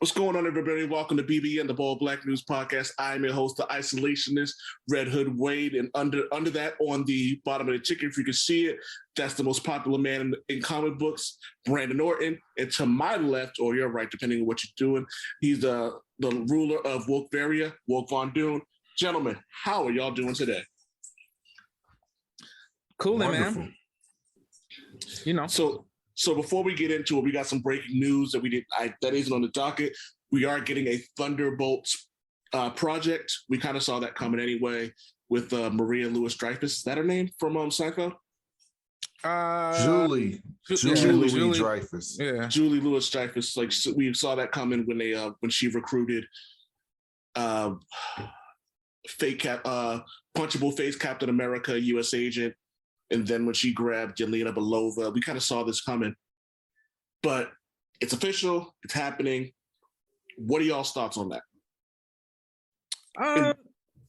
What's going on, everybody? Welcome to BBN, the Bold Black News Podcast. I'm your host, the Isolationist, Red Hood Wade, and under that, on the bottom of the chicken, if you can see it, that's the most popular man in comic books, Brandon Orton. And to my left, or your right, depending on what you're doing, he's the ruler of Wokeveria, Woke Von Dune. Gentlemen, how are y'all doing today? Coolin', man. You know. So before we get into it, we got some breaking news that isn't on the docket. We are getting a Thunderbolts project. We kind of saw that coming anyway with Maria Louis-Dreyfus. Is that her name from Seinfeld? Julie Louis-Dreyfus. Yeah, Julie Louis-Dreyfus. Like, so we saw that coming when she recruited punchable face Captain America, U.S. agent. And then when she grabbed Yelena Belova, we kind of saw this coming. But it's official. It's happening. What are y'all's thoughts on that?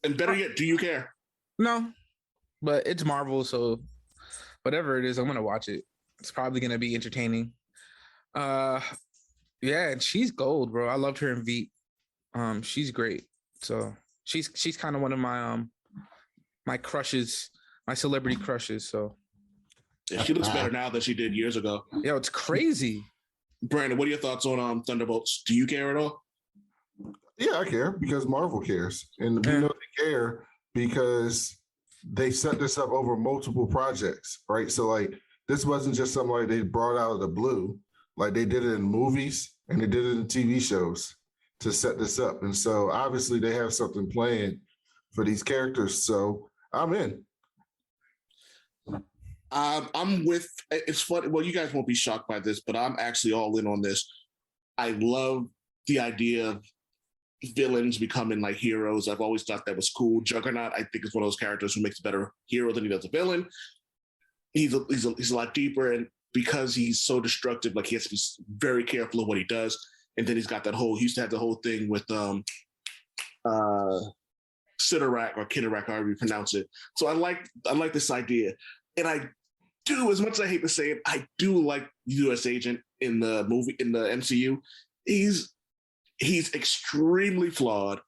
And better yet, do you care? No. But it's Marvel, so whatever it is, I'm going to watch it. It's probably going to be entertaining. Yeah, and she's gold, bro. I loved her in Veep. She's great. So she's kind of one of my my crushes. My celebrity crushes, so. Yeah, she looks better now than she did years ago. Yo, it's crazy. Brandon, what are your thoughts on Thunderbolts? Do you care at all? Yeah, I care because Marvel cares. And we know they care because they set this up over multiple projects, right? So, like, this wasn't just something like they brought out of the blue. Like, they did it in movies and they did it in TV shows to set this up. And so, obviously, they have something planned for these characters. So, I'm in. I'm with, it's funny. Well, you guys won't be shocked by this, but I'm actually all in on this. I love the idea of villains becoming like heroes. I've always thought that was cool. Juggernaut, I think, is one of those characters who makes a better hero than he does a villain. He's a lot deeper, and because he's so destructive, like, he has to be very careful of what he does. And then he's got that whole, he used to have the whole thing with Sidorak or Kidorak, however you pronounce it. So I like this idea. And I do, as much as I hate to say it, I do like U.S. Agent in the movie, in the MCU. He's extremely flawed.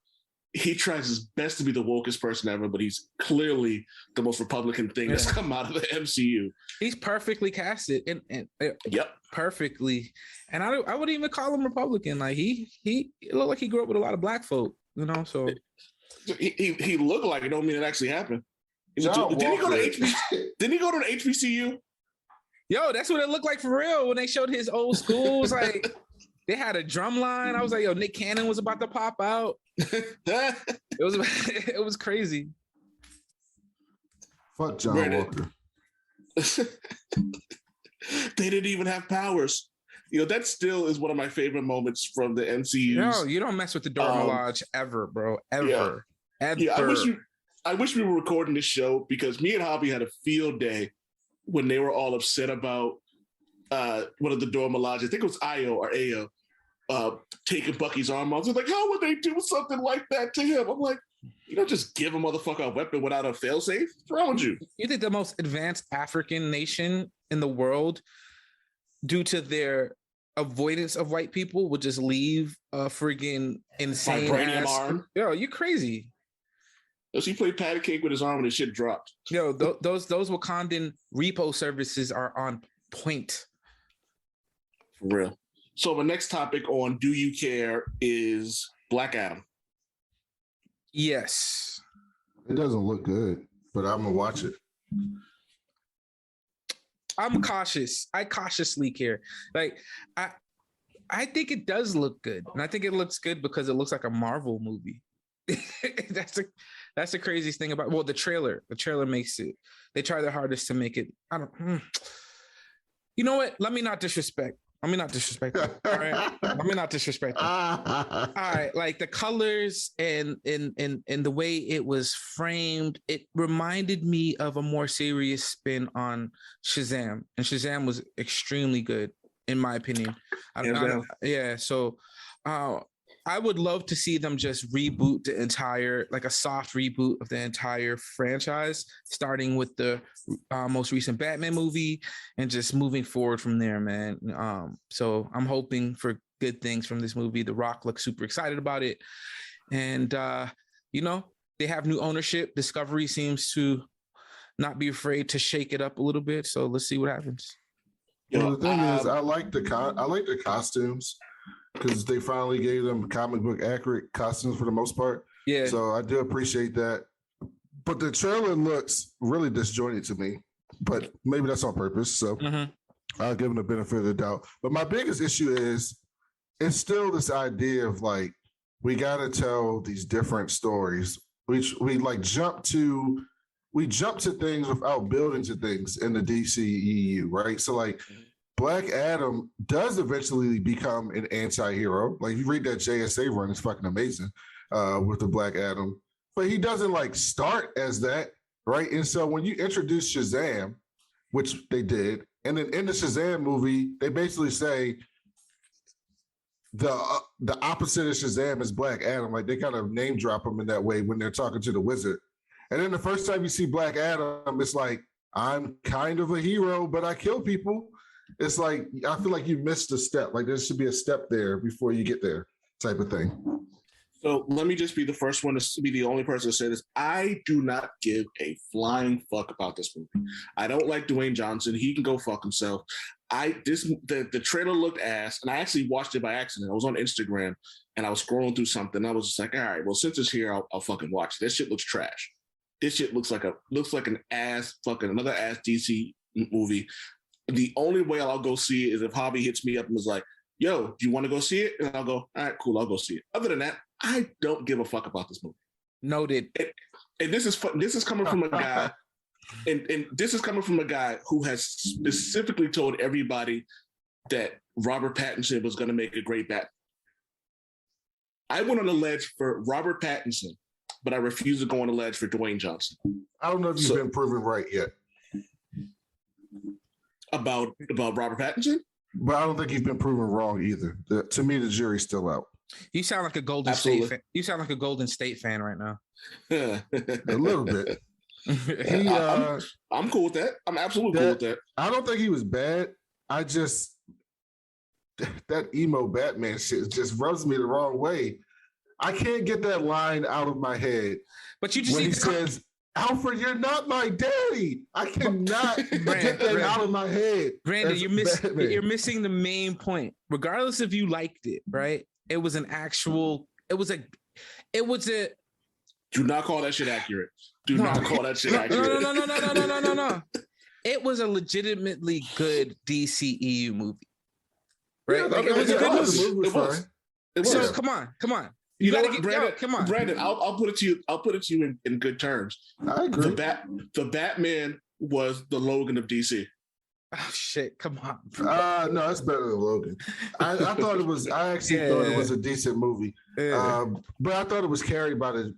He tries his best to be the wokest person ever, but he's clearly the most Republican thing that's come out of the MCU. He's perfectly casted, and yep, perfectly. And I wouldn't even call him Republican. Like, he looked like he grew up with a lot of black folk, you know. So he looked like it. Don't mean it actually happened. Didn't he go to an HBCU? Yo, that's what it looked like for real when they showed his old schools. Like, they had a drum line. I was like, yo, Nick Cannon was about to pop out. It was crazy. Fuck John Walker. They didn't even have powers. You know, that still is one of my favorite moments from the MCU. No, you don't mess with the Dora Milaje ever, bro. Ever. Yeah, I wish we were recording this show, because me and Hobby had a field day when they were all upset about one of the Dora Milaje, I think it was Io or Ayo, taking Bucky's arm off. They're like, how would they do something like that to him? I'm like, you don't just give a motherfucker a weapon without a failsafe. What's wrong with you? You think the most advanced African nation in the world, due to their avoidance of white people, would just leave a friggin' insane vibranium arm? Yo, you crazy. He played patty cake with his arm and his shit dropped. Yo, those Wakandan repo services are on point. For real. So the next topic on Do You Care is Black Adam. Yes. It doesn't look good, but I'm going to watch it. I'm cautious. I cautiously care. Like, I think it does look good. And I think it looks good because it looks like a Marvel movie. That's the craziest thing about, well, the trailer makes it. They try their hardest to make it. You know what? Let me not disrespect. All right. Let me not disrespect. All right. Like, the colors and the way it was framed, it reminded me of a more serious spin on Shazam. And Shazam was extremely good, in my opinion. So I would love to see them just reboot the entire, like a soft reboot of the entire franchise, starting with the most recent Batman movie and just moving forward from there, man. So I'm hoping for good things from this movie. The Rock looks super excited about it. And, they have new ownership. Discovery seems to not be afraid to shake it up a little bit. So let's see what happens. Well, the thing is, I like the costumes because they finally gave them comic book accurate costumes for the most part. Yeah. So I do appreciate that. But the trailer looks really disjointed to me, but maybe that's on purpose. So I'll give them the benefit of the doubt. But my biggest issue is it's still this idea of like, we got to tell these different stories. We jump to things without building to things in the DCEU, right? So like Black Adam does eventually become an anti-hero. Like you read that JSA run, it's fucking amazing with the Black Adam. But he doesn't like start as that, right? And so when you introduce Shazam, which they did, and then in the Shazam movie, they basically say the opposite of Shazam is Black Adam. Like they kind of name drop him in that way when they're talking to the wizard. And then the first time you see Black Adam, it's like, I'm kind of a hero, but I kill people. It's like, I feel like you missed a step. Like there should be a step there before you get there type of thing. So let me just be the first one to be the only person to say this. I do not give a flying fuck about this movie. I don't like Dwayne Johnson. He can go fuck himself. The trailer looked ass, and I actually watched it by accident. I was on Instagram, and I was scrolling through something. I was just like, all right, well, since it's here, I'll fucking watch it. This shit looks trash. This shit looks like an ass fucking another ass DC movie. The only way I'll go see it is if Javi hits me up and was like, yo, do you want to go see it? And I'll go, all right, cool, I'll go see it. Other than that, I don't give a fuck about this movie. Noted. And this is coming from a guy, and this is coming from a guy who has specifically told everybody that Robert Pattinson was going to make a great Batman. I went on a ledge for Robert Pattinson, but I refuse to go on a ledge for Dwayne Johnson. I don't know if you've been proven right yet. About Robert Pattinson? But I don't think you've been proven wrong either. To me, the jury's still out. You sound like a Golden State fan. You sound like a Golden State fan right now. A little bit. I'm cool with that. I'm absolutely cool with that. I don't think he was bad. I just that emo Batman shit just rubs me the wrong way. I can't get that line out of my head. But you just when he says, Alfred, you're not my daddy. I cannot get that out of my head. Brandon, you're missing the main point. Regardless if you liked it, right? It was a do not call that shit accurate. Do not call that shit accurate. No. It was a legitimately good DCEU movie. Right? Yeah, like, it was a good movie. It was. So come on. You gotta get Brandon. Come on, Brandon. I'll put it to you. I'll put it to you in good terms. I agree. The Batman was the Logan of DC. Oh shit! Come on. No, that's better than Logan. I thought it was. I actually thought it was a decent movie. But I thought it was carried by the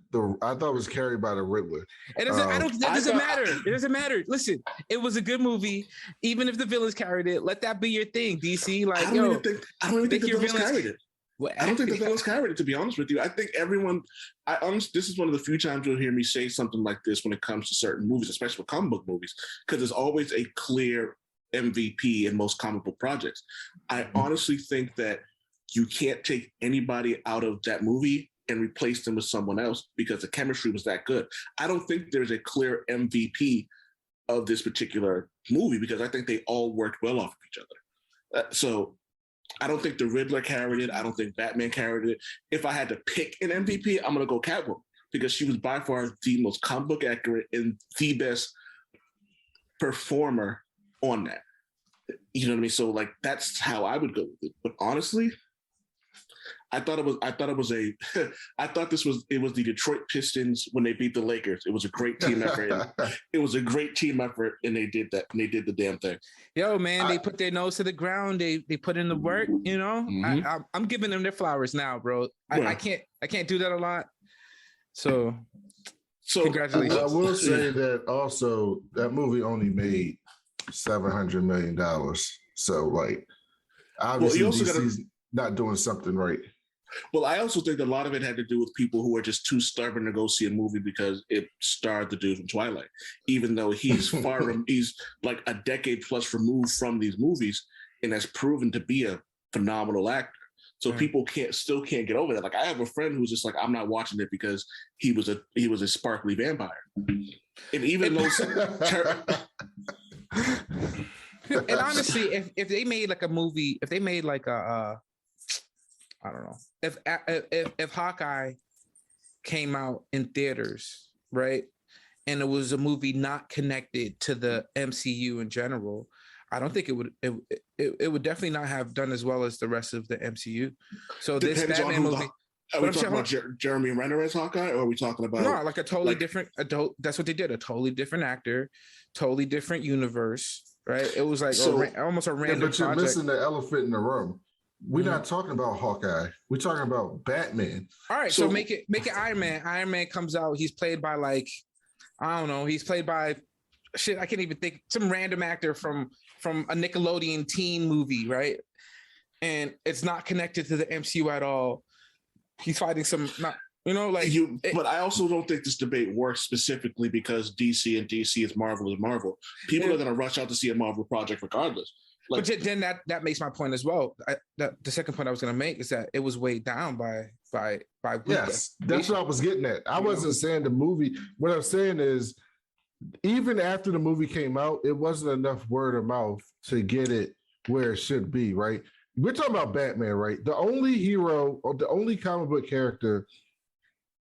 Riddler. It doesn't. That doesn't matter. It doesn't matter. Listen, it was a good movie. Even if the villains carried it, let that be your thing. DC, like, I don't even think the villains carried it. What? I don't think the villains carried it, to be honest with you. I think everyone, this is one of the few times you'll hear me say something like this when it comes to certain movies, especially with comic book movies, because there's always a clear MVP in most comic book projects. I honestly think that you can't take anybody out of that movie and replace them with someone else because the chemistry was that good. I don't think there's a clear MVP of this particular movie because I think they all worked well off of each other. So I don't think the Riddler carried it. I don't think Batman carried it. If I had to pick an MVP, I'm going to go Catwoman because she was by far the most comic book accurate and the best performer on that. You know what I mean? So like, that's how I would go with it. But honestly, I thought it was the Detroit Pistons when they beat the Lakers. It was a great team effort. It was a great team effort, and they did that. And they did the damn thing. Yo, man, they put their nose to the ground. They put in the work. You know, Mm-hmm. I'm giving them their flowers now, bro. I can't do that a lot. So congratulations. I will say that also that movie only made $700 million. So like, obviously, DC's not doing something right. Well, I also think a lot of it had to do with people who are just too stubborn to go see a movie because it starred the dude from Twilight, even though he's he's like a decade plus removed from these movies and has proven to be a phenomenal actor. So people still can't get over that. Like I have a friend who's just like, I'm not watching it because he was a sparkly vampire. And even though and honestly, if they made like a movie, if they made like a I don't know, if Hawkeye came out in theaters, right? And it was a movie not connected to the MCU in general, I don't think it would definitely not have done as well as the rest of the MCU. So this Batman movie. Are we talking about Jeremy Renner as Hawkeye, or are we talking about like a totally different adult? That's what they did. A totally different actor, totally different universe, right? It was like almost a random. But you're missing the elephant in the room. We're not talking about Hawkeye. We're talking about Batman. All right, so make it Iron Man. Iron Man comes out. He's played by like, I don't know. He's played by shit. I can't even think. Some random actor from a Nickelodeon teen movie, right? And it's not connected to the MCU at all. He's fighting but I also don't think this debate works specifically because DC is Marvel. People are going to rush out to see a Marvel project regardless. But then that makes my point as well. The second point I was going to make is that it was weighed down by yes, that's what I was getting at. I wasn't saying the movie. What I'm saying is, even after the movie came out, it wasn't enough word of mouth to get it where it should be, right? We're talking about Batman, right? The only hero or the only comic book character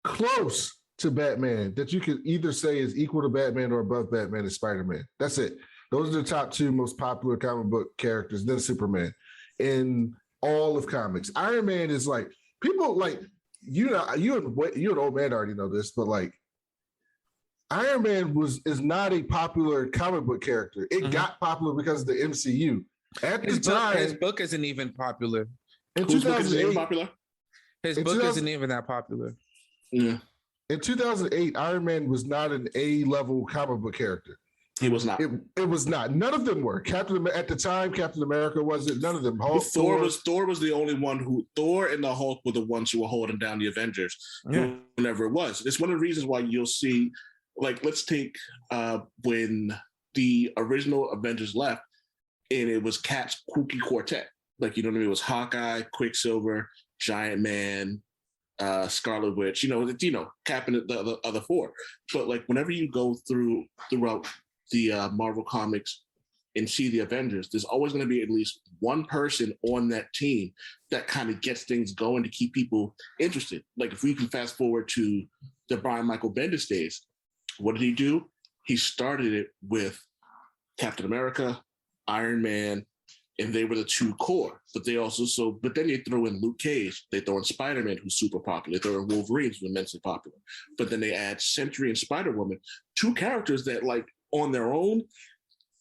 close to Batman that you could either say is equal to Batman or above Batman is Spider-Man. That's it. Those are the top two most popular comic book characters, then Superman in all of comics. Iron Man is like, people like, you an old man already know this, but like, Iron Man is not a popular comic book character. It got popular because of the MCU. At the time, his book isn't even popular. In Whose book isn't even popular? His book isn't even that popular. Yeah. In 2008, Iron Man was not an A-level comic book character. He was not. It was not. None of them were. At the time, Captain America wasn't. None of them. Thor was the only one who. Thor and the Hulk were the ones who were holding down the Avengers. Yeah. Whenever it was. It's one of the reasons why you'll see. Like, let's take when the original Avengers left, and it was Cap's kooky quartet. Like, you know what I mean? It was Hawkeye, Quicksilver, Giant Man, Scarlet Witch. Cap and the other four. But like, whenever you go throughout the Marvel comics and see the Avengers, there's always going to be at least one person on that team that kind of gets things going to keep people interested. Like, if we can fast forward to the Brian Michael Bendis days, what did he do? He started it with Captain America, Iron Man, and they were the two core. But then they throw in Luke Cage, they throw in Spider-Man, who's super popular, they throw in Wolverine, who's immensely popular. But then they add Sentry and Spider-Woman, two characters that, like, on their own,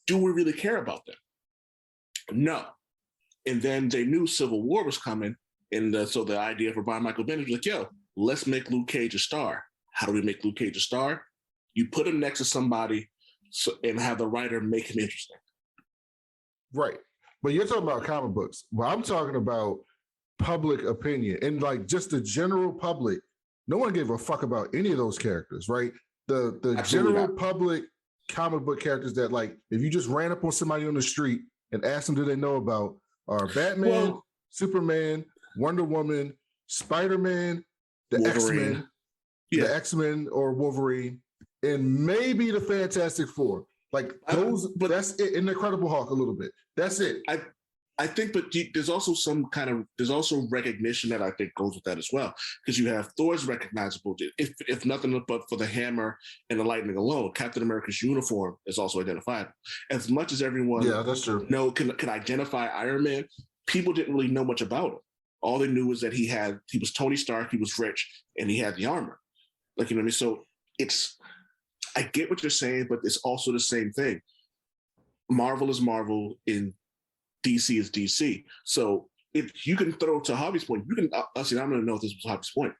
do we really care about them? No. And then they knew Civil War was coming, and so the idea for Brian Michael Bendis was like, yo, let's make Luke Cage a star. How do we make Luke Cage a star? You put him next to somebody and have the writer make him interesting. Right. But you're talking about comic books. Well, I'm talking about public opinion and like just the general public. No one gave a fuck about any of those characters, right? The general public comic book characters that, like, if you just ran up on somebody on the street and asked them, do they know about, are Batman, Superman, Wonder Woman, Spider-Man, the X-Men, the X-Men or Wolverine, and maybe the Fantastic Four. Like those, but that's it. And the Incredible Hulk a little bit. That's it. I think, but there's also there's also recognition that I think goes with that as well, because you have Thor's recognizable, if nothing but for the hammer and the lightning alone. Captain America's uniform is also identifiable. As much as everyone, that's true, can identify Iron Man, people didn't really know much about him. All they knew was that he was Tony Stark, he was rich, and he had the armor. Like, you know what I mean? So I get what you're saying, but it's also the same thing. Marvel is Marvel and DC is DC. So if you can throw, to Hobby's point, you can, actually, I don't even know if this was Hobby's point,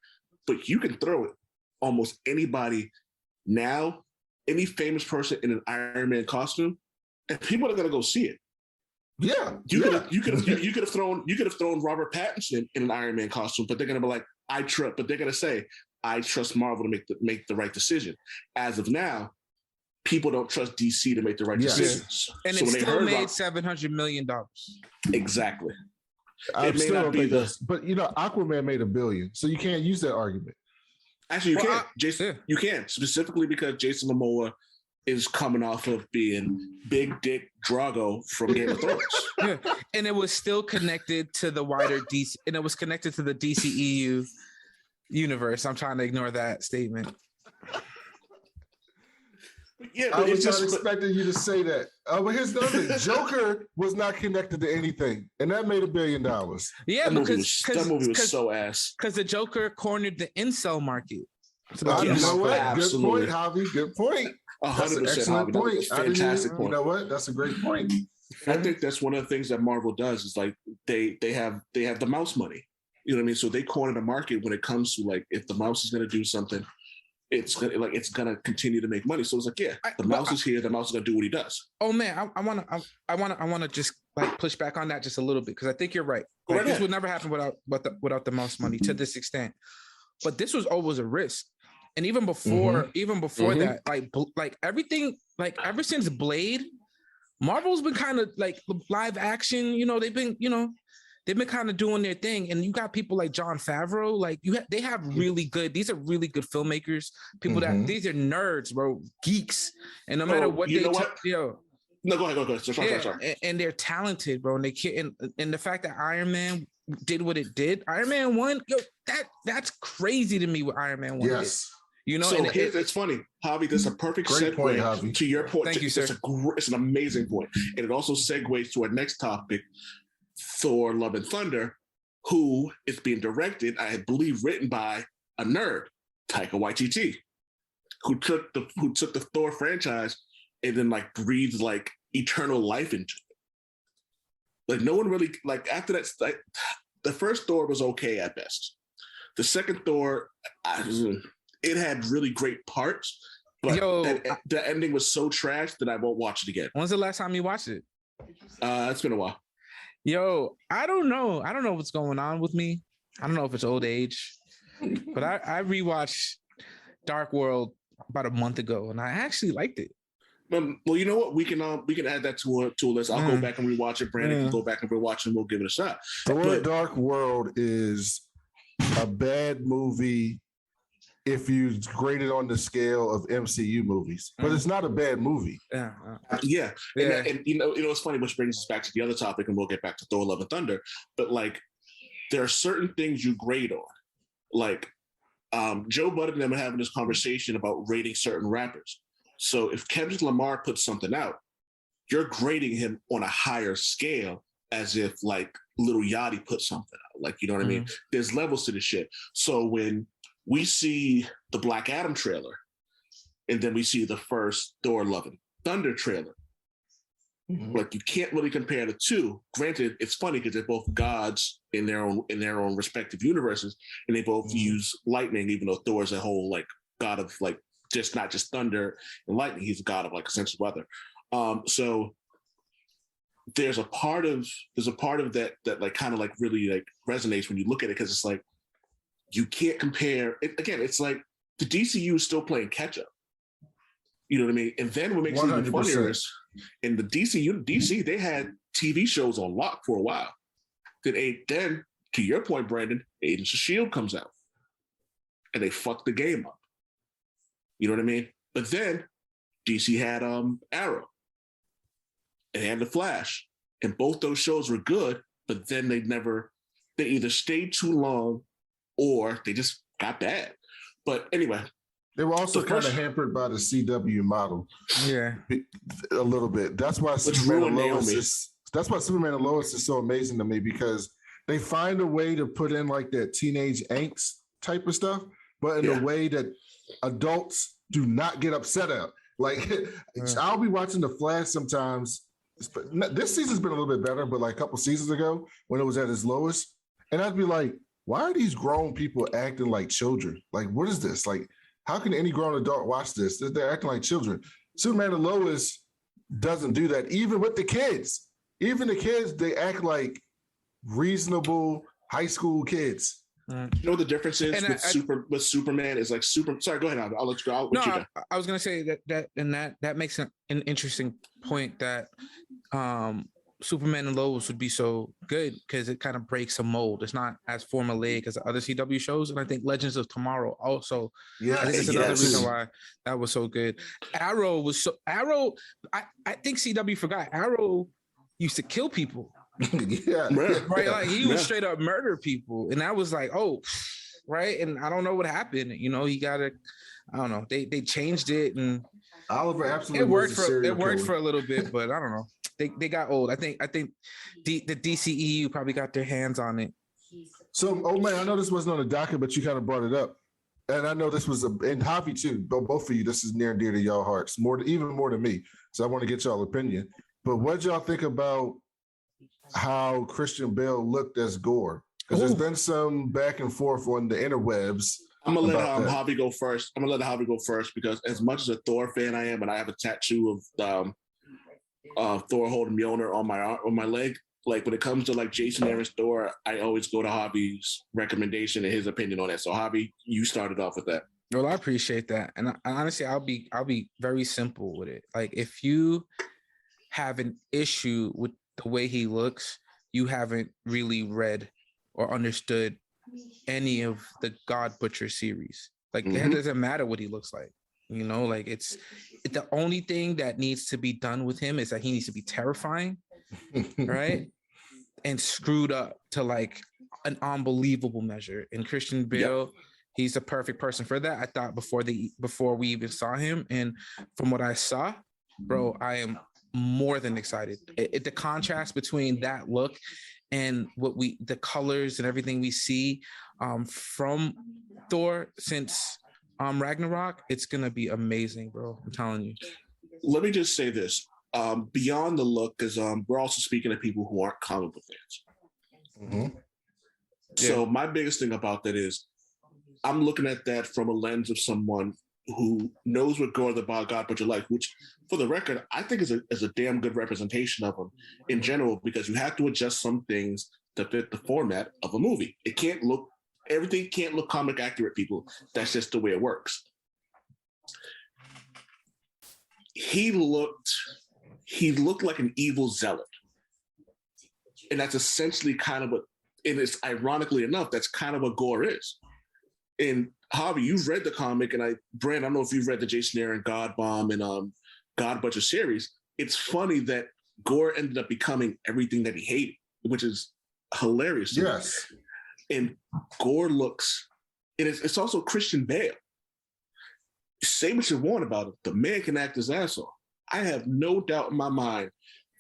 but you can throw it almost anybody now, any famous person in an Iron Man costume, and people are going to go see it. Yeah. You could have thrown Robert Pattinson in an Iron Man costume, but they're going to be like, but they're going to say, I trust Marvel to make the right decision. As of now, people don't trust DC to make the right decisions. And so it still made $700 million. Exactly. I still don't think that's. But Aquaman made $1 billion, so you can't use that argument. Actually, you can, Jason. Yeah. You can, specifically because Jason Momoa is coming off of being Big Dick Drago from Game of Thrones. Yeah. And it was still connected to the wider DC, and it was connected to the DCEU universe. I'm trying to ignore that statement. Yeah, I was not expecting you to say that. But here's the other thing. Joker was not connected to anything, and that made $1 billion. Yeah, that movie was so ass. Because the Joker cornered the incel market. So you know what? Absolutely. Good point, Javi. Good point. 100%. Excellent point. Fantastic point. You know what? That's a great point. I think that's one of the things that Marvel does is like they have the mouse money. You know what I mean? So they corner the market when it comes to like if the mouse is going to do something, it's gonna continue to make money. So it's like, yeah, the mouse is here. The mouse is gonna do what he does. Oh man, I wanna just like push back on that just a little bit because I think you're right. Like, this would never happen without the mouse money to this extent. But this was always a risk. And even before that, like everything, like ever since Blade, Marvel's been kind of like live action. They've been kind of doing their thing. And you got people like Jon Favreau, like they have these are really good filmmakers. People these are nerds, bro, geeks. And no matter what No, go ahead. Sorry. And they're talented, bro. And they can't. And the fact that Iron Man did what it did, Iron Man 1, that's crazy to me. What Iron Man 1 yes. did. So it's funny, Javi. That's a perfect segue to your point. Thank you, sir. It's an amazing point, and it also segues to our next topic, Thor: Love and Thunder, who is being directed, I believe, written by a nerd, Taika Waititi, who took the Thor franchise and then like breathed like eternal life into it. Like no one really like after that. Like, the first Thor was okay at best. The second Thor, it had really great parts, but the ending was so trash that I won't watch it again. When's the last time you watched it? It's been a while. I don't know. I don't know what's going on with me. I don't know if it's old age, but I rewatched Dark World about a month ago, and I actually liked it. Well, you know what? We can add that to a list. I'll go back and rewatch it. Brandon can go back and rewatch it, and we'll give it a shot. Dark World is a bad movie if you grade it on the scale of MCU movies, but it's not a bad movie. Yeah. And it's funny, which brings us back to the other topic, and we'll get back to Thor: Love and Thunder. But like, there are certain things you grade on, like Joe Budden and them are having this conversation about rating certain rappers. So if Kendrick Lamar puts something out, you're grading him on a higher scale as if like Lil Yachty put something out. Like, you know what I mean? There's levels to this shit. So when we see the Black Adam trailer, and then we see the first Thor: Love and Thunder trailer, like you can't really compare the two. Granted, it's funny because they're both gods in their own respective universes, and they both use lightning, even though Thor is a whole like god of like not just thunder and lightning. He's a god of like essential weather. So there's a part of that like kind of like really like resonates when you look at it, because it's like you can't compare it. Again, it's like the DCU is still playing catch up. You know what I mean? And then what makes it even funnier is in the DC, they had TV shows on lock for a while. Then to your point, Brandon, Agents of S.H.I.E.L.D. comes out and they fucked the game up. You know what I mean? But then DC had Arrow and they had The Flash, and both those shows were good, but then they either stayed too long or they just got bad. But anyway, they were also kind of hampered by the CW model. Yeah, a little bit. That's why Superman and Lois is so amazing to me, because they find a way to put in like that teenage angst type of stuff, but in a way that adults do not get upset at. Like I'll be watching The Flash sometimes. This season's been a little bit better, but like a couple seasons ago when it was at its lowest, and I'd be like, why are these grown people acting like children? Like, what is this? Like, how can any grown adult watch this? They're acting like children. Superman and Lois doesn't do that, even with the kids. Even the kids, they act like reasonable high school kids. You know what the difference is with Superman is like Sorry, go ahead. I'll let you go. I was gonna say that makes an interesting point that Superman and Lois would be so good because it kind of breaks a mold. It's not as formulaic as the other CW shows, and I think Legends of Tomorrow also. I think that's another reason why that was so good. Arrow was so Arrow. I think CW forgot Arrow used to kill people. Right. Like he would straight up murder people, and I was like, oh, right. And I don't know what happened. You know, he got a. I don't know. They changed it, and Oliver absolutely it worked for a little bit, but I don't know. They got old. I think the DCEU probably got their hands on it. So, oh man, I know this wasn't on the docket, but you kind of brought it up, and I know this was and Javi too. Both of you, this is near and dear to y'all hearts, even more than me. So I want to get y'all opinion. But what y'all think about how Christian Bale looked as Gore? Because there's been some back and forth on the interwebs. I'm gonna let Javi go first. Because as much as a Thor fan I am, and I have a tattoo of Thor holding Mjolnir on my leg. Like when it comes to like Jason Aaron's Thor, I always go to Javi's recommendation and his opinion on that. So Javi, you started off with that. Well, I appreciate that, and honestly, I'll be very simple with it. Like if you have an issue with the way he looks, you haven't really read or understood any of the God Butcher series. Like it doesn't matter what he looks like. You know, like it's the only thing that needs to be done with him is that he needs to be terrifying, right? And screwed up to like an unbelievable measure. And Christian Bale, he's the perfect person for that. I thought before we even saw him, and from what I saw, bro, I am more than excited. The contrast between that look and the colors and everything we see from Thor since Ragnarok, it's gonna be amazing, bro. I'm telling you. Let me just say this. Beyond the look, because we're also speaking to people who aren't comic book fans. So my biggest thing about that is I'm looking at that from a lens of someone who knows what Gore the God Butcher like, which for the record, I think is a damn good representation of him in general, because you have to adjust some things to fit the format of a movie. Everything can't look comic accurate, people. That's just the way it works. He looked like an evil zealot. And that's essentially kind of what, and it's ironically enough, that's kind of what Gore is. And Javi, you've read the comic, and Brand, I don't know if you've read the Jason Aaron God Bomb and God Butcher series. It's funny that Gore ended up becoming everything that he hated, which is hilarious. Yes. And Gore looks, and it's also Christian Bale. Say what you want about it. The man can act his ass off. I have no doubt in my mind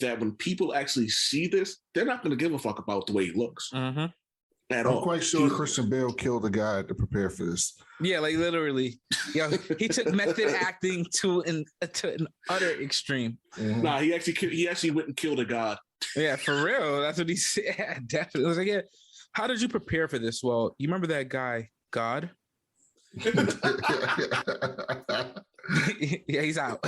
that when people actually see this, they're not going to give a fuck about the way he looks. At all. I'm quite sure Christian Bale killed a guy to prepare for this. Yeah, like literally. He took method acting to an utter extreme. Nah, he actually went and killed a god. Yeah, for real. That's what he said. Yeah, definitely. I was like, yeah. How did you prepare for this? Well, you remember that guy, God? Yeah, he's out.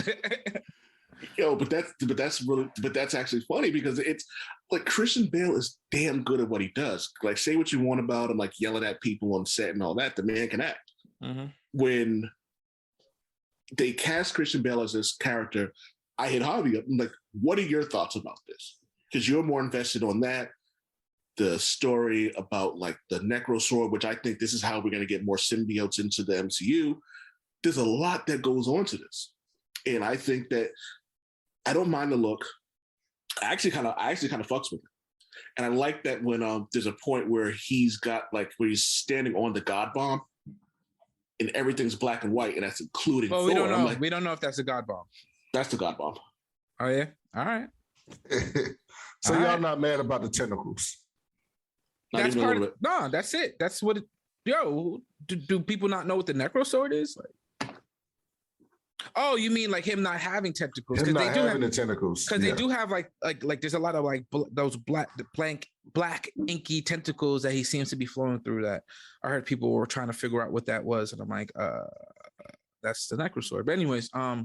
Yo, but that's actually funny because it's like Christian Bale is damn good at what he does. Like, say what you want about him, like yelling at people on set and all that. The man can act. When they cast Christian Bale as this character, I hit Javi up. I'm like, what are your thoughts about this? Because you're more invested on that. The story about like the Necrosword, which I think this is how we're going to get more symbiotes into the MCU. There's a lot that goes on to this. And I think that I don't mind the look. I actually kind of fucks with it. And I like that when there's a point where he's standing on the God Bomb and everything's black and white, and that's including Thor. We don't know. We don't know if that's a God Bomb. That's the God Bomb. Oh yeah. All right. So y'all not mad about the tentacles? That's part of it. No, that's it. That's what it, do people not know what the Necrosword is? Like, oh, you mean like him not having tentacles? Him not having the tentacles. Because they do have like there's a lot of like those black inky tentacles that he seems to be flowing through. That I heard people were trying to figure out what that was, and I'm like, that's the Necrosword. But anyways, I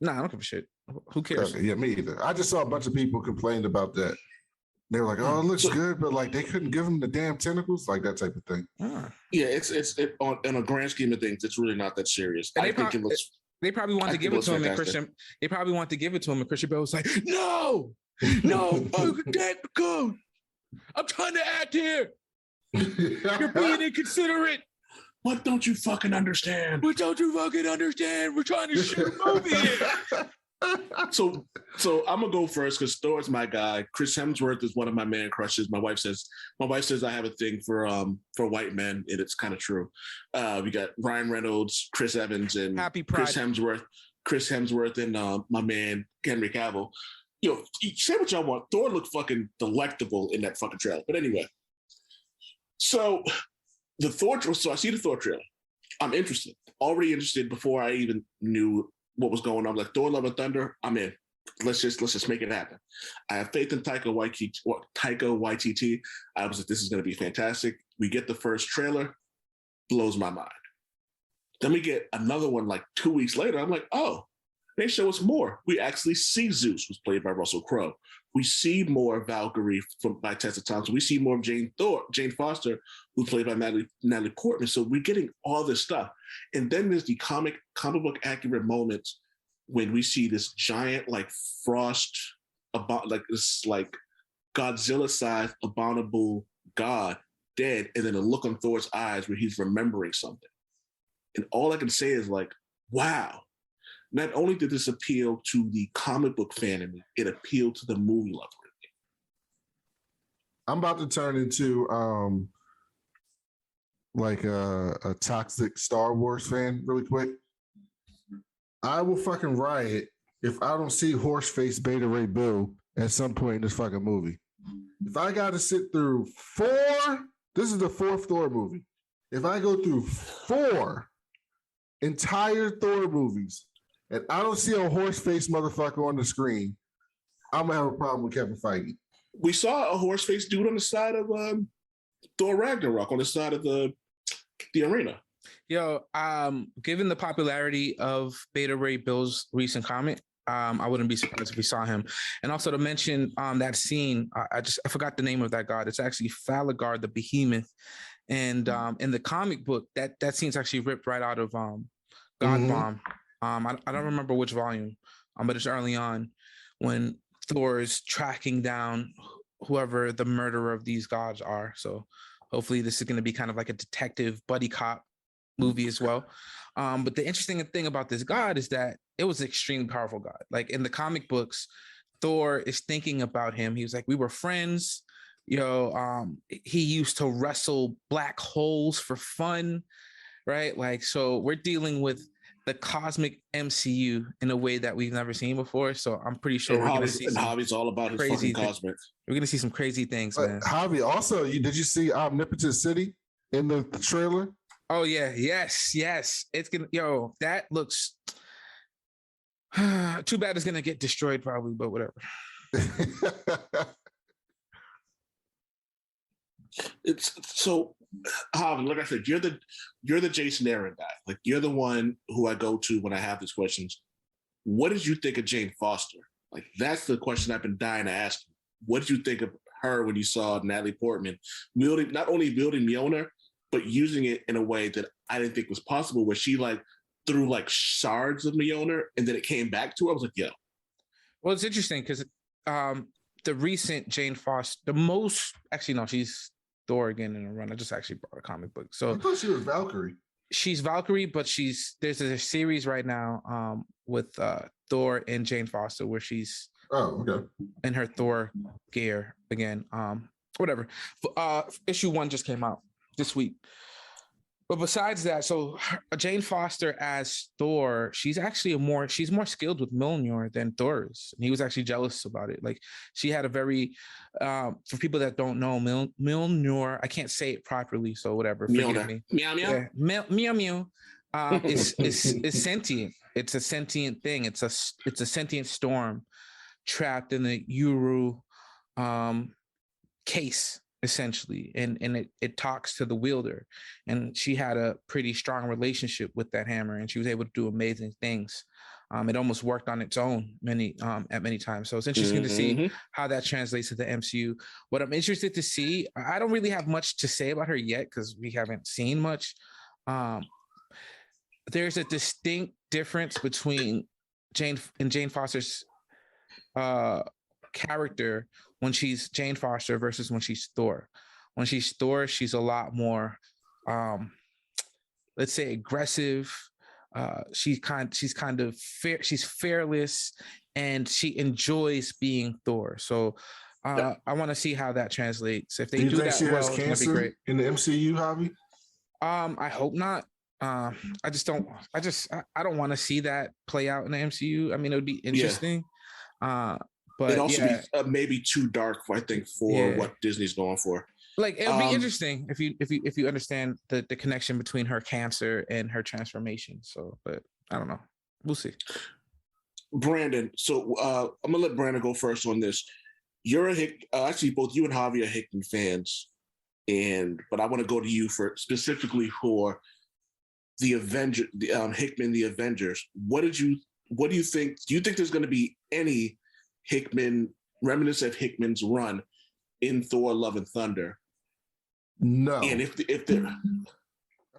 don't give a shit. Who cares? Yeah, me either. I just saw a bunch of people complained about that. They were like, "Oh, it looks good," but like they couldn't give him the damn tentacles, like that type of thing. Yeah, it's in a grand scheme of things, it's really not that serious. I think it looks. They probably want to give it to him, and Christian. They probably want to give it to him, and Christian Bale was like, "No, No, fucking take the code. I'm trying to act here. You're being inconsiderate. What don't you fucking understand? What don't you fucking understand? We're trying to shoot a movie here. So I'm gonna go first because Thor's my guy. Chris Hemsworth is one of my man crushes. My wife says I have a thing for white men, and it's kind of true. We got Ryan Reynolds, Chris Evans, and Happy Pride. Chris Hemsworth, and my man Henry Cavill. Yo, say what y'all want. Thor looked fucking delectable in that fucking trailer. But anyway, so the Thor. So I see the Thor trailer. I'm interested. Already interested before I even knew what was going on. Like Thor: Love and Thunder, I'm in. Let's just make it happen. I have faith in Taika Waititi. I was like, this is going to be fantastic. We get the first trailer, blows my mind. Then we get another one like 2 weeks later. I'm like, oh, they show us more. We actually see Zeus, who's played by Russell Crowe. We see more Valkyrie by Tessa Thompson. We see more of Jane Foster, who's played by Natalie Portman. So we're getting all this stuff. And then there's the comic book accurate moments when we see this giant like frost, like this like Godzilla-sized abominable god dead, and then a look on Thor's eyes where he's remembering something. And all I can say is like, wow. Not only did this appeal to the comic book fan in me, it appealed to the movie lover in me. I'm about to turn into like a toxic Star Wars fan really quick. I will fucking riot if I don't see Horseface Beta Ray Bill at some point in this fucking movie. If I got to sit through this is the fourth Thor movie. If I go through 4 entire Thor movies and I don't see a horse-faced motherfucker on the screen, I'm gonna have a problem with Kevin Feige. We saw a horse-faced dude on the side of Thor Ragnarok, on the side of the arena. Yo, given the popularity of Beta Ray Bill's recent comment, I wouldn't be surprised if we saw him. And also to mention that scene, I forgot the name of that god. It's actually Falagard the Behemoth. And in the comic book, that scene's actually ripped right out of God Bomb. I don't remember which volume, but it's early on when Thor is tracking down whoever the murderer of these gods are. So hopefully this is going to be kind of like a detective buddy cop movie as well. But the interesting thing about this god is that it was an extremely powerful god. Like in the comic books, Thor is thinking about him. He was like, we were friends. He used to wrestle black holes for fun, right? Like, so we're dealing with the cosmic MCU in a way that we've never seen before. So I'm pretty sure we're going to see some Javi's all about his fucking cosmic. We're going to see some crazy things, man. Javi, also, did you see Omnipotent City in the trailer? Oh yeah, yes. It's gonna, that looks. Too bad it's gonna get destroyed probably, but whatever. It's so, Javi, like I said, you're the Jason Aaron guy. Like you're the one who I go to when I have these questions. What did you think of Jane Foster? Like that's the question I've been dying to ask you. What did you think of her when you saw Natalie Portman not only building Mjolnir, but using it in a way that I didn't think was possible, where she like threw like shards of Mjolnir and then it came back to her? I was like, yo. Well, it's interesting because the recent Jane Foster, she's Thor again in a run. I just actually brought a comic book. So I thought she was Valkyrie. She's Valkyrie, but there's a series right now with Thor and Jane Foster where she's in her Thor gear again. Whatever. Issue 1 just came out this week. But besides that, so Jane Foster as Thor, she's more skilled with Mjolnir than Thor is. And he was actually jealous about it. Like she had a very, for people that don't know, Mjolnir, I can't say it properly, so whatever. Forgive me. Meow meow. Yeah. Meow meow. Is sentient. It's a sentient thing. It's a sentient storm trapped in the Uru case, essentially, and it talks to the wielder, and she had a pretty strong relationship with that hammer, and she was able to do amazing things. It almost worked on its own at many times. So it's interesting to see how that translates to the MCU. What I'm interested to see, I don't really have much to say about her yet because we haven't seen much. There's a distinct difference between Jane Foster's character when she's Jane Foster versus when she's Thor. When she's Thor, she's a lot more, let's say, aggressive. She's kind of fair. She's fearless, and she enjoys being Thor. So I want to see how that translates. If they do that well, it's gonna be great. In the MCU, Javi? I hope not. I don't want to see that play out in the MCU. I mean, it would be interesting. But it'd also be maybe too dark, I think, for what Disney's going for. Like, it'll be interesting if you understand the connection between her cancer and her transformation. So, but I don't know. We'll see. Brandon, so I'm gonna let Brandon go first on this. You're actually both you and Javi are Hickman fans, but I want to go to you specifically for the Hickman, the Avengers. What do you think? Do you think there's going to be any remnants of Hickman's run in Thor: Love and Thunder? No. And if there, I think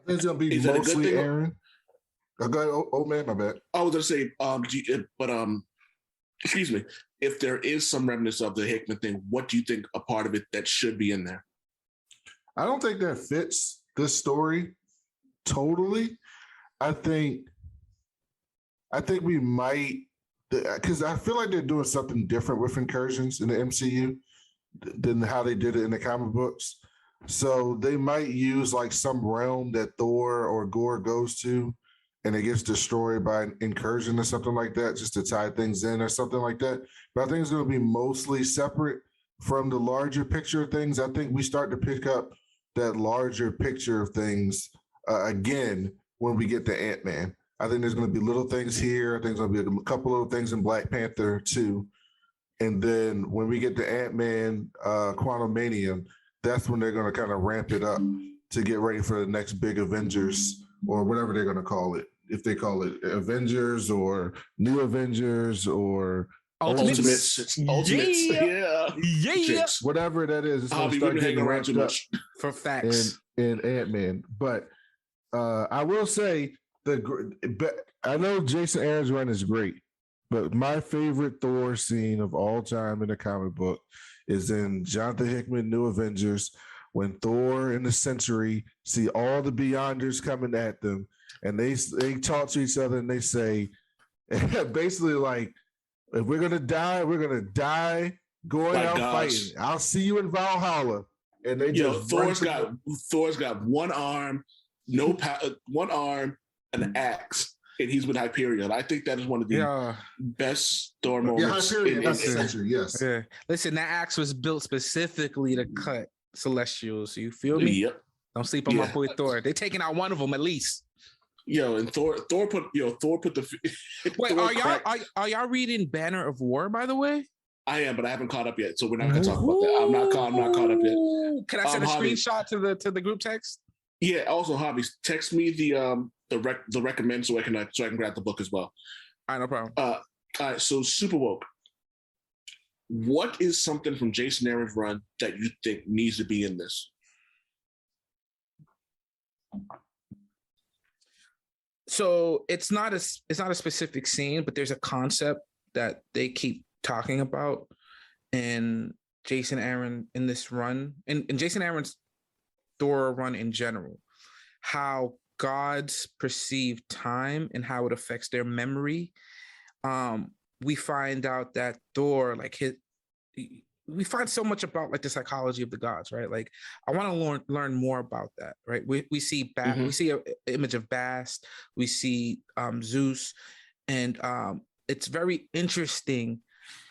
it's going to be mostly Aaron. Go ahead, old man, my bad. I was going to say, excuse me. If there is some remnants of the Hickman thing, what do you think a part of it that should be in there? I don't think that fits this story totally. I think we might, because I feel like they're doing something different with incursions in the MCU than how they did it in the comic books. So they might use like some realm that Thor or Gore goes to, and it gets destroyed by an incursion or something like that, just to tie things in or something like that. But I think it's going to be mostly separate from the larger picture of things. I think we start to pick up that larger picture of things again when we get to Ant-Man. I think there's going to be little things here. I think there's going to be a couple little things in Black Panther too. And then when we get to Ant-Man, Quantumania, that's when they're going to kind of ramp it up to get ready for the next big Avengers, or whatever they're going to call it. If they call it Avengers or New Avengers or Ultimates. Yeah. Whatever that is, it's going to start getting ramped up for facts in Ant-Man. But I will say, I know Jason Aaron's run is great, but my favorite Thor scene of all time in the comic book is in Jonathan Hickman, New Avengers, when Thor and the Century see all the Beyonders coming at them, and they talk to each other and they say, basically like, if we're gonna die, we're gonna die going out fighting. I'll see you in Valhalla. And they Thor's got one arm, one arm, an axe, and he's with Hyperion. I think that is one of the best Thor moments. Yes. Yeah. Listen, that axe was built specifically to cut Celestials. You feel me? Yep. Don't sleep on my boy Thor. They're taking out one of them at least. And Thor put the. Wait, are y'all reading Banner of War, by the way? I am, but I haven't caught up yet, so we're not going to talk about that. I'm not caught up yet. Can I send a screenshot to the group text? Yeah. Also, Javi, text me the recommend so I can grab the book as well. All right, no problem. All right, so Super Woke. What is something from Jason Aaron's run that you think needs to be in this? So it's not a specific scene, but there's a concept that they keep talking about in Jason Aaron in this run, in Jason Aaron's Thor run in general, how gods perceive time and how it affects their memory. We find out that Thor, we find so much about like the psychology of the gods, right? Like, I want to learn more about that, right? We see we see an image of Bast, we see Zeus, and it's very interesting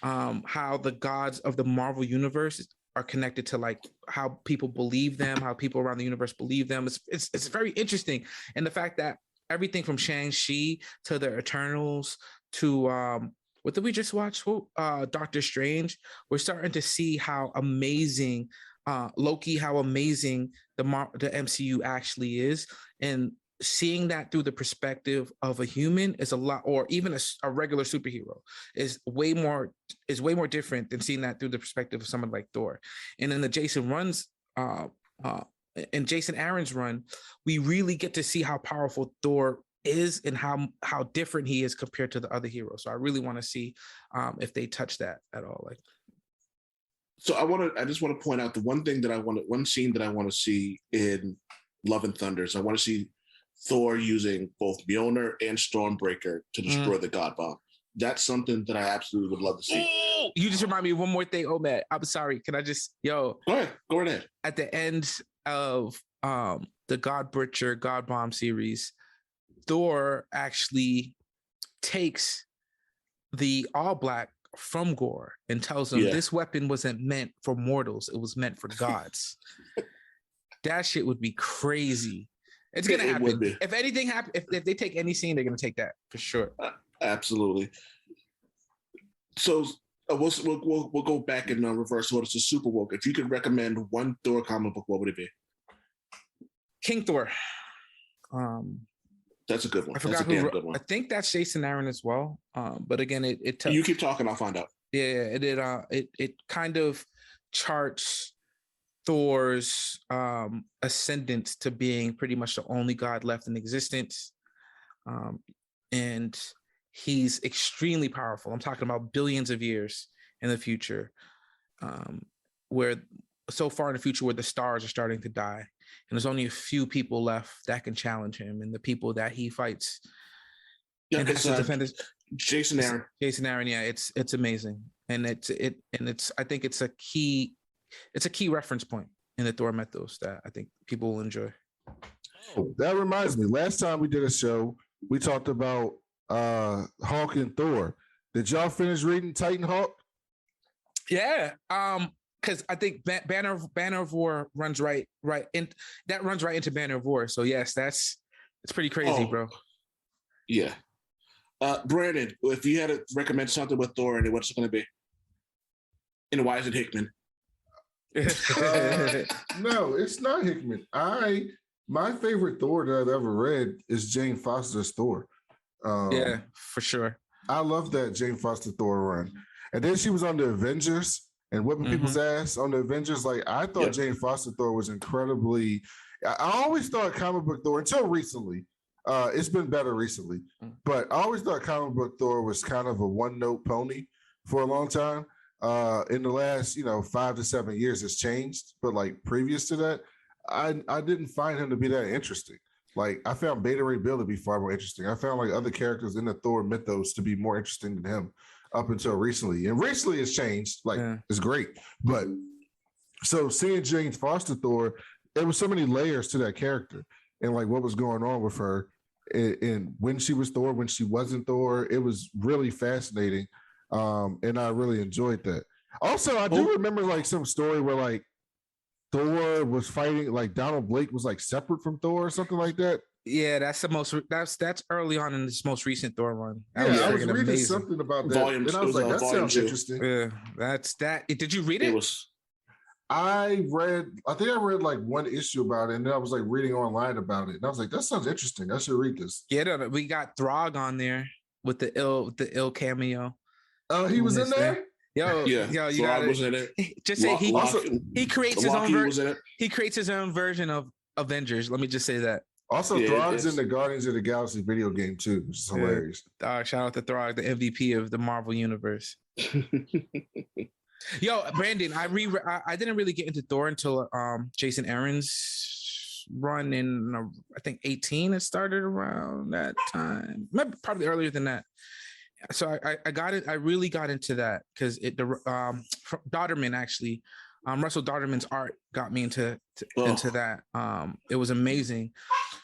how the gods of the Marvel universe are connected to like how people believe them, how people around the universe believe them. It's very interesting, and the fact that everything from Shang-Chi to the Eternals to what did we just watch? Doctor Strange. We're starting to see how amazing Loki, how amazing the MCU actually is, and seeing that through the perspective of a human is a lot, or even a regular superhero is way more different than seeing that through the perspective of someone like Thor. And in the Jason Aaron's run, we really get to see how powerful Thor is and how different he is compared to the other heroes. So I really want to see if they touch that at all. Like, So I just want to point out the one scene that I want to see in Love and Thunder is I want to see Thor using both Mjolnir and Stormbreaker to destroy the God Bomb. That's something that I absolutely would love to see. Oh, you just remind me of one more thing. Oh, man, I'm sorry. Can I just, Go ahead. At the end of the God Butcher, God Bomb series, Thor actually takes the All Black from Gore and tells him this weapon wasn't meant for mortals, it was meant for gods. That shit would be crazy. It's gonna happen. If anything happens, if they take any scene, they're gonna take that for sure. Absolutely. So we'll go back in reverse order to Super Woke. If you could recommend one Thor comic book, what would it be? King Thor. That's a good one. I forgot who. Good one. I think that's Jason Aaron as well. But again, you keep talking, I'll find out. Yeah, it kind of charts Thor's ascendance to being pretty much the only god left in existence, and he's extremely powerful. I'm talking about billions of years in the future, where so far in the future where the stars are starting to die. And there's only a few people left that can challenge him, and the people that he fights. Yeah, and it's Jason Aaron. Jason Aaron, yeah, it's amazing, and I think it's a key reference point in the Thor mythos that I think people will enjoy. Oh, that reminds me. Last time we did a show, we talked about Hulk and Thor. Did y'all finish reading Titan Hulk? Yeah. Because I think Banner of War runs right into Banner of War. So yes, it's pretty crazy, bro. Yeah. Brandon, if you had to recommend something with Thor in it, what's it going to be? And why is it Hickman? No, it's not Hickman. My favorite Thor that I've ever read is Jane Foster's Thor. Yeah, for sure. I love that Jane Foster Thor run. And then she was on the Avengers and whipping people's ass on the Avengers. Like, I thought Jane Foster Thor was incredibly. I always thought comic book Thor until recently. It's been better recently, but I always thought comic book Thor was kind of a one-note pony for a long time. In the last 5 to 7 years, it's changed. But like previous to that, I didn't find him to be that interesting. Like, I found Beta Ray Bill to be far more interesting. I found like other characters in the Thor mythos to be more interesting than him up until recently. And recently it's changed. Like, it's great. But so seeing Jane Foster Thor, there was so many layers to that character and like what was going on with her and when she was Thor, when she wasn't Thor. It was really fascinating. And I really enjoyed that. Also, I do remember like some story where like Thor was fighting, like Donald Blake was like separate from Thor or something like that. Yeah, that's early on in this most recent Thor run. I was reading something about that. And I was like, that sounds interesting. Yeah, that's that. Did you read it? I think I read like one issue about it, and then I was like reading online about it. And I was like, that sounds interesting. I should read this. Yeah, we got Throg on there with the ill cameo. Oh, he was in there? Yo, you got it. Just say he creates his own version. He creates his own version of Avengers. Let me just say that. Also, Throg's in the Guardians of the Galaxy video game too, which is hilarious. Shout out to Throg, the MVP of the Marvel universe. Yo, Brandon, I didn't really get into Thor until Jason Aaron's run in I think 18. It started around that time, maybe probably earlier than that. So I got it. I really got into that because Dodderman actually, Russell Dodderman's art got me into that. It was amazing.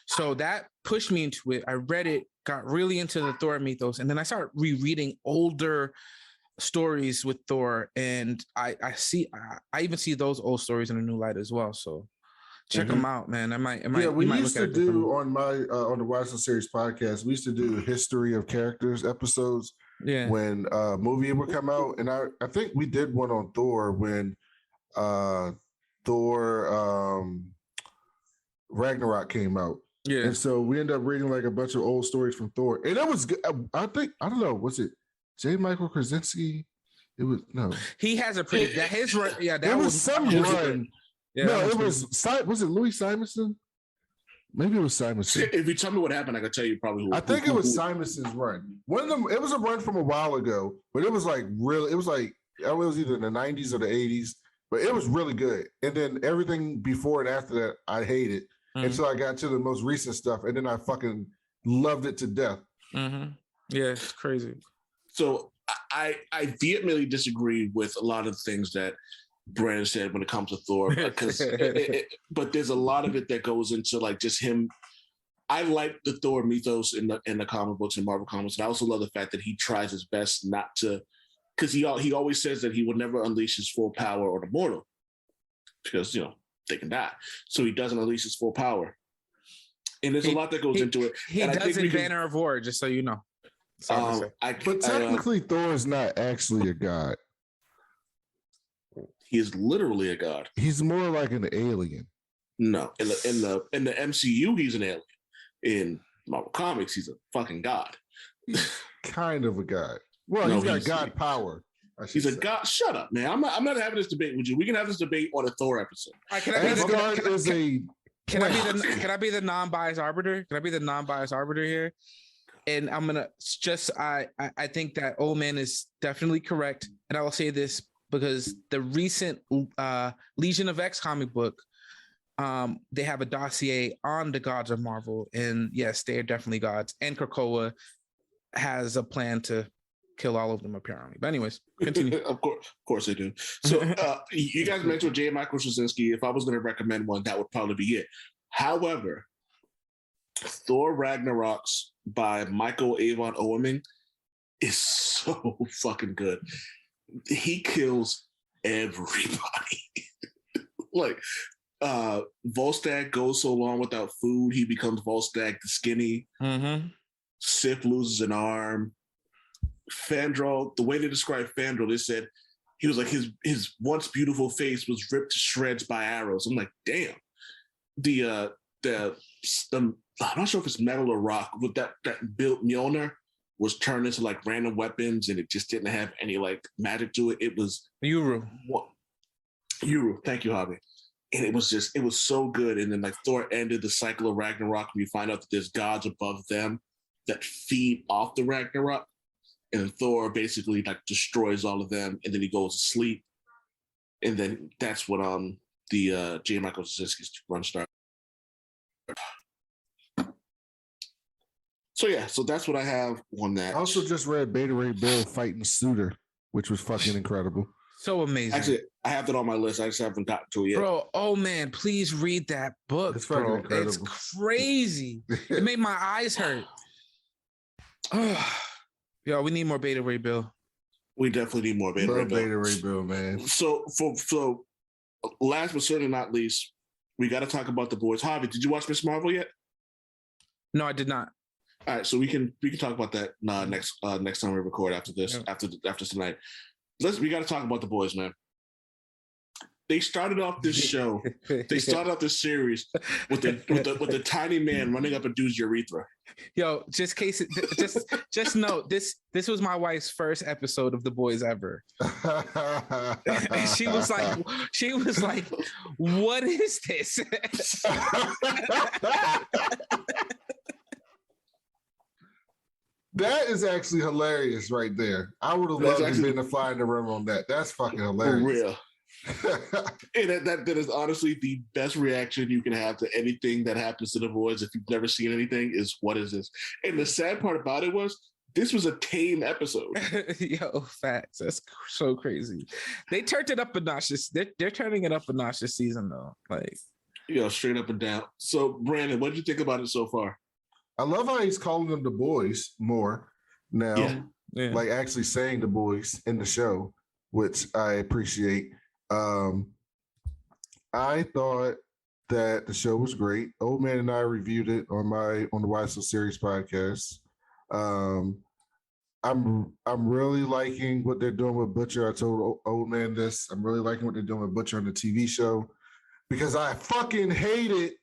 So that pushed me into it. I read it, got really into the Thor mythos, and then I started rereading older stories with Thor, and I even see those old stories in a new light as well. So check them out, man. We used to do on the Watson Series podcast. We used to do history of characters episodes. Yeah, when a movie would come out, and I think we did one on Thor when Thor Ragnarok came out. Yeah, and so we ended up reading like a bunch of old stories from Thor, and that was good. I don't know, was it J. Michael Krasinski? It was no. He has a pretty his run. Yeah, that was some run. Yeah, no, it was it Louis Simonson? Maybe it was Simonson. If you tell me what happened, I can tell you probably. I think it was Simonson's run. One of them. It was a run from a while ago, but it was like real. It was like it was either in the 90s or the 80s. But it was really good. And then everything before and after that, I hated until I got to the most recent stuff. And then I fucking loved it to death. Yeah, it's crazy. So I vehemently disagree with a lot of things that Brandon said when it comes to Thor, because but there's a lot of it that goes into like just him. I like the Thor mythos in the comic books and Marvel comics, and I also love the fact that he tries his best not to, because he always says that he will never unleash his full power on a mortal, because they can die, so he doesn't unleash his full power, and there's a lot that goes into it. He does in Banner of War, just so you know. But technically, Thor is not actually a god. He is literally a god. He's more like an alien. No, in the MCU, he's an alien. In Marvel Comics, he's a fucking god. Kind of a god. Well, he's got god power. He's a god. Shut up, man. I'm not having this debate with you. We can have this debate on a Thor episode. Can I be the non-biased arbiter? Can I be the non-biased arbiter here? And I'm gonna just I think that Old Man is definitely correct, and I will say this because the recent Legion of X comic book, they have a dossier on the gods of Marvel, and yes, they are definitely gods. And Krakoa has a plan to kill all of them, apparently. But anyways, continue. Of course they do. So you guys mentioned J. Michael Straczynski. If I was going to recommend one, that would probably be it. However, Thor Ragnarok's by Michael Avon Oeming is so fucking good. He kills everybody. Like, Volstagg goes so long without food, he becomes Volstagg the Skinny. Sif loses an arm. Fandral, the way they described Fandral, they said he was like his once beautiful face was ripped to shreds by arrows. I'm like, damn. The I'm not sure if it's metal or rock, but that built Mjolnir was turned into like random weapons, and it just didn't have any like magic to it. It was Uru. Thank you, Javi. And it was so good. And then like Thor ended the cycle of Ragnarok, and we find out that there's gods above them that feed off the Ragnarok. And Thor basically like destroys all of them, and then he goes to sleep. And then that's what the J. Michael Straczynski's run started. So yeah, so that's what I have on that. I also just read Beta Ray Bill fighting Suitor, which was fucking incredible. So amazing. Actually, I have that on my list. I just haven't gotten to it yet. Bro, oh man, please read that book. It's fucking incredible. It's crazy. It made my eyes hurt. Yo, we need more Beta Ray Bill. We definitely need more Beta Ray Bill. Beta Ray Bill, man. So last but certainly not least, we got to talk about The Boys. Javi, did you watch Miss Marvel yet? No, I did not. All right, so we can talk about that next time we record after this, after tonight. We got to talk about The Boys, man. They started off this show. They started off this series with the tiny man running up a dude's urethra. Yo, just note this was my wife's first episode of The Boys ever. And she was like, what is this? That is actually hilarious right there. I would have loved to have been a fly in the room on that. That's fucking hilarious. For real. And that is honestly the best reaction you can have to anything that happens to The Boys. If you've never seen anything, is what is this? And the sad part about it was this was a tame episode. Yo, facts. That's so crazy. They turned it up a notch. They're turning it up a notch this season, though. Like, straight up and down. So, Brandon, what did you think about it so far? I love how he's calling them the boys more now, Yeah. like actually saying the boys in the show, which I appreciate. I thought that the show was great. Old Man and I reviewed it on the Why So Series podcast. I'm really liking what they're doing with Butcher. I told Old Man this. I'm really liking what they're doing with Butcher on the TV show, because I fucking hated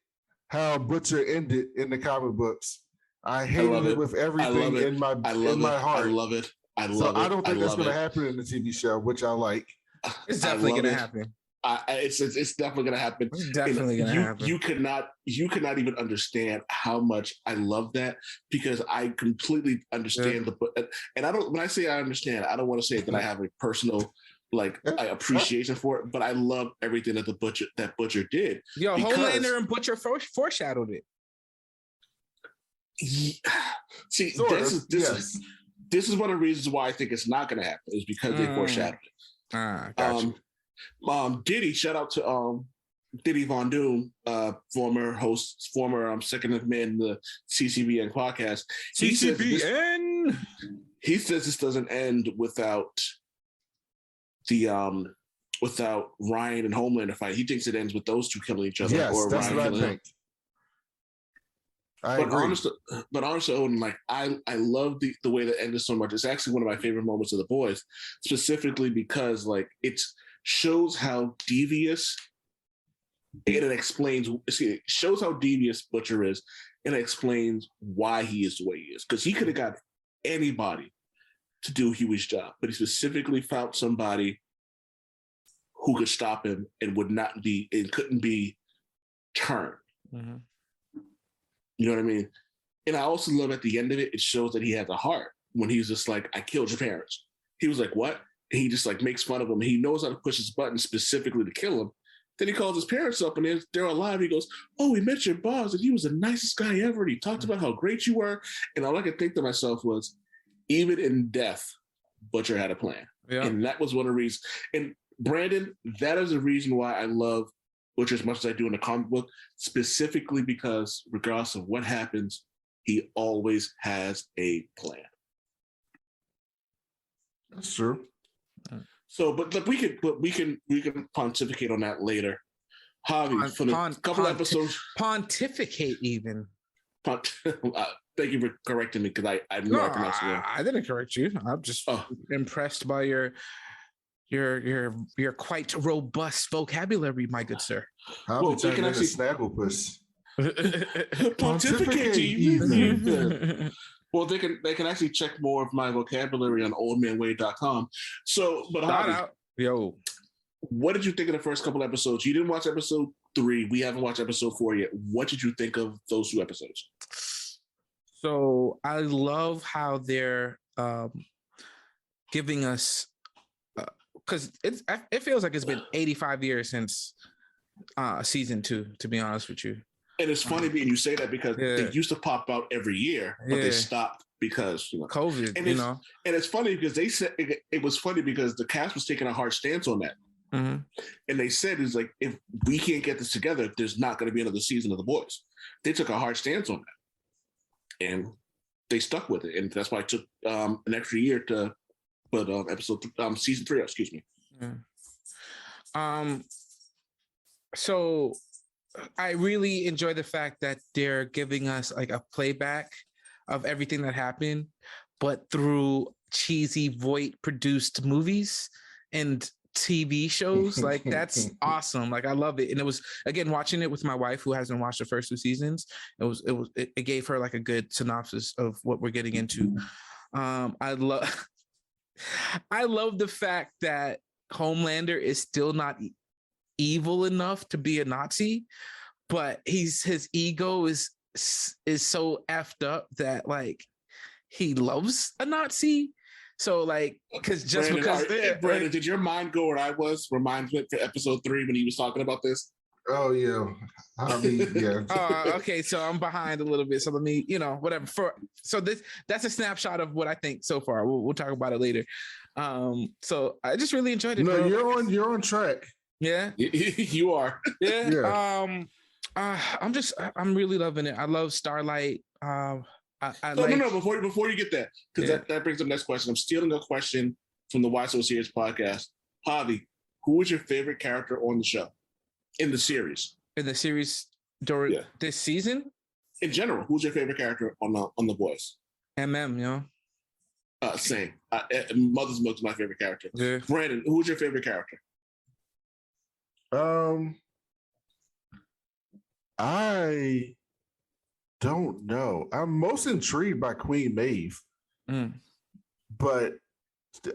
how Butcher ended in the comic books. I hated it with everything in my heart. I love it. I don't think that's going to happen in the TV show, which I like. It's definitely going to happen. It's definitely going to happen. It's definitely going to happen. You could not even understand how much I love that, because I completely understand and when I say I understand, I don't want to say that I have a personal like appreciation for it, but I love everything that Butcher did. Yo, Homelander and Butcher foreshadowed it. See, this is one of the reasons why I think it's not going to happen is because they foreshadowed it. Gotcha. Diddy, shout out to Diddy Von Doom, former host, former second in command in the CCBN podcast. CCBN. He says this doesn't end without without Ryan and Homelander fight. He thinks it ends with those two killing each other. Yes, or that's Ryan what I killing him. think. I agree. But honestly, Odin, like I love the way that ended so much. It's actually one of my favorite moments of The Boys, specifically because like it shows how devious and it shows how devious Butcher is, and it explains why he is the way he is. Because he could have got anybody to do Huey's job, but he specifically found somebody who could stop him and couldn't be turned. Mm-hmm. You know what I mean? And I also love at the end of it, it shows that he has a heart when he's just like, I killed your parents. He was like, what? And he just like makes fun of him. He knows how to push his button specifically to kill him. Then he calls his parents up and they're alive. He goes, oh, we met your boss and he was the nicest guy ever. And he talked about how great you were. And all I could think to myself was, even in death, Butcher had a plan. Yeah. And that was one of the reasons. And Brandon, that is the reason why I love Butcher as much as I do in the comic book, specifically because regardless of what happens, he always has a plan. That's true. So, but we can pontificate on that later. Javi, for the couple episodes, pontificate even. Thank you for correcting me because I knew I pronounced it wrong. I didn't correct you. I'm just impressed by your quite robust vocabulary, my good sir. Well, they can actually Snagglepuss. Pontificate even. Well, they can actually check more of my vocabulary on oldmanwade.com. So, but Javi, yo, what did you think of the first couple episodes? You didn't watch episode 3. We haven't watched episode 4 yet. What did you think of those 2 episodes? So I love how they're giving us, because it feels like it's been 85 years since season 2, to be honest with you. And it's funny being you say that because they used to pop out every year, but they stopped because COVID. And it's funny because they said it was funny because the cast was taking a hard stance on that. Mm-hmm. And they said, it's like, if we can't get this together, there's not going to be another season of The Boys. They took a hard stance on that. And they stuck with it. And that's why it took an extra year to put season 3, excuse me. Yeah. So I really enjoy the fact that they're giving us like a playback of everything that happened, but through cheesy Voight produced movies and TV shows. Like that's awesome. Like I love it. And it was, again, watching it with my wife who hasn't watched the first 2 seasons. It gave her like a good synopsis of what we're getting into. I love the fact that Homelander is still not evil enough to be a Nazi, but his ego is so effed up that like he loves a Nazi. So like, because Brandon, did your mind go where I was? Reminds me for episode 3 when he was talking about this. Oh yeah, I mean, yeah. Okay, so I'm behind a little bit. So let me, whatever. That's a snapshot of what I think so far. We'll talk about it later. So I just really enjoyed it. No, you're on track. Yeah, you are. Yeah. I'm really loving it. I love Starlight. No. Before you get that, because that brings up the next question. I'm stealing a question from the Why So Serious podcast. Javi, who was your favorite character on the show, in the series? In the series during this season? In general, who's your favorite character on the Boys? Same. Mother's Milk's my favorite character. Yeah. Brandon, who's your favorite character? I don't know. I'm most intrigued by Queen Maeve, but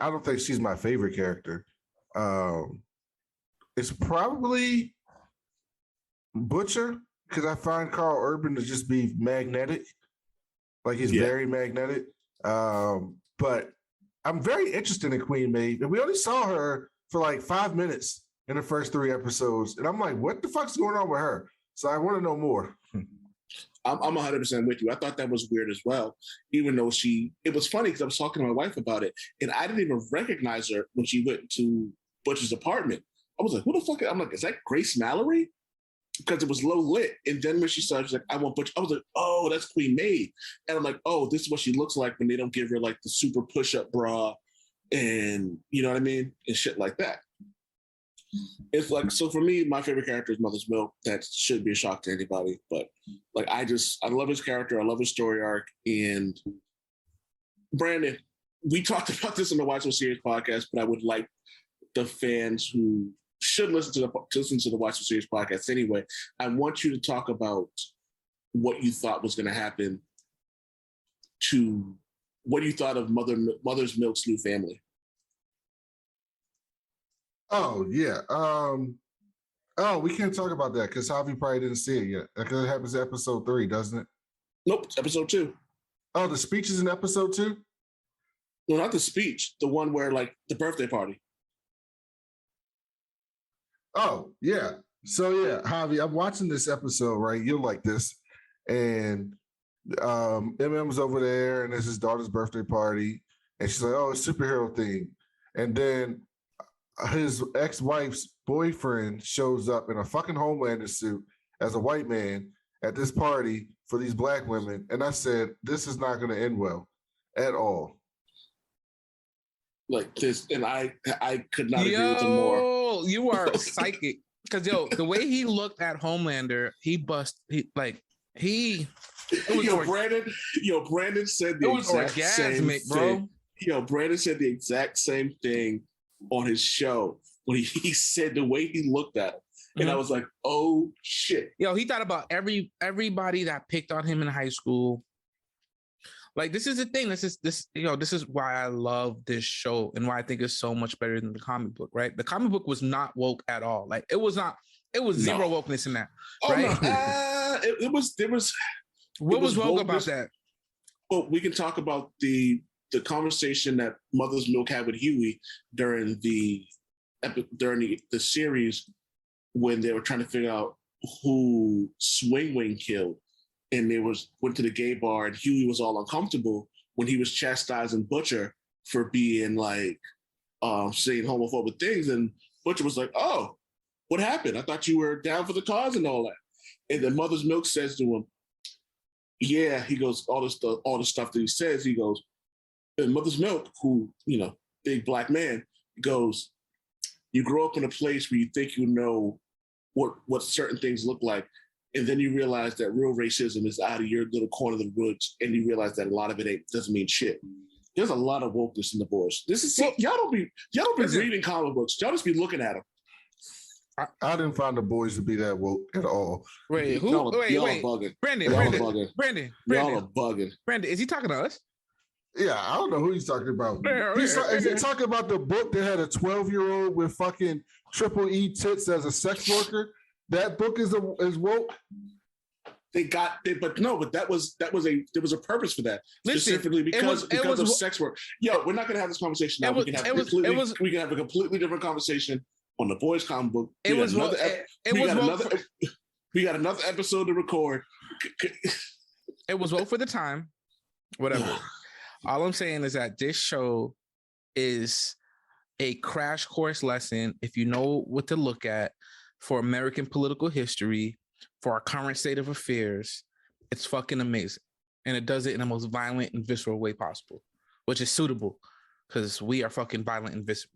I don't think she's my favorite character. It's probably Butcher, because I find Carl Urban to just be magnetic. Like he's very magnetic. But I'm very interested in Queen Maeve, and we only saw her for like 5 minutes in the first 3 episodes. And I'm like, what the fuck's going on with her? So I want to know more. I'm 100% with you. I thought that was weird as well, even though it was funny because I was talking to my wife about it, and I didn't even recognize her when she went to Butch's apartment. I was like, who the fuck? I'm like, is that Grace Mallory? Because it was low lit. And then when she started, she's like, I want Butch. I was like, oh, that's Queen Maeve. And I'm like, oh, this is what she looks like when they don't give her like the super push-up bra and you know what I mean? And shit like that. It's like, so for me, my favorite character is Mother's Milk. That should be a shock to anybody. But like, I love his character. I love his story arc. And Brandon, we talked about this in the Watch What Series podcast, but I would like the fans who should listen to the Watch What Series podcast anyway. I want you to talk about what you thought was going to happen to what you thought of Mother's Milk's new family. Oh yeah. Oh, we can't talk about that because Javi probably didn't see it yet. Because it happens in episode 3, doesn't it? Nope, it's episode 2. Oh, the speech is in episode 2? No, not the speech. The one where like the birthday party. Oh, yeah. So yeah, Javi, I'm watching this episode, right? You'll like this. And MM's over there and it's his daughter's birthday party. And she's like, oh, it's superhero thing. And then his ex-wife's boyfriend shows up in a fucking Homelander suit as a white man at this party for these black women. And I said, this is not going to end well at all. Like this, and I could not agree with him more. You are psychic. Because the way he looked at Homelander, Brandon said the exact same thing. Brandon said the exact same thing on his show when he said the way he looked at him. And I was like, oh shit. He thought about everybody that picked on him in high school. Like, this is the thing. This is why I love this show and why I think it's so much better than the comic book, right? The comic book was not woke at all. Like, it was zero wokeness in that. Right? No. What was woke about that? Well, we can talk about the conversation that Mother's Milk had with Huey during the series when they were trying to figure out who Swing Wing killed. And they went to the gay bar and Huey was all uncomfortable when he was chastising Butcher for being like saying homophobic things. And Butcher was like, oh, what happened? I thought you were down for the cause and all that. And then Mother's Milk says to him, yeah, he goes, all the stuff that he says, he goes, and Mother's Milk, who, big black man, goes, you grow up in a place where you think you know what certain things look like. And then you realize that real racism is out of your little corner of the woods, and you realize that a lot of it doesn't mean shit. There's a lot of wokeness in the boys. Y'all don't be reading comic books. Y'all just be looking at them. I didn't find the boys to be that woke at all. Wait, who? Y'all wait, are bugging. Brandon. Y'all are bugging. Brandon, is he talking to us? Yeah, I don't know who he's talking about. Is he talking about the book that had a 12-year-old with fucking triple E tits as a sex worker? That book is woke. But there was a purpose for that. Specifically because of sex work. Yo, we're not gonna have this conversation now. We can have a completely different conversation on the boys comic book. We got another episode to record. It was woke for the time. Whatever. All I'm saying is that this show is a crash course lesson if you know what to look at for American political history, for our current state of affairs. It's fucking amazing. And it does it in the most violent and visceral way possible, which is suitable because we are fucking violent and visceral.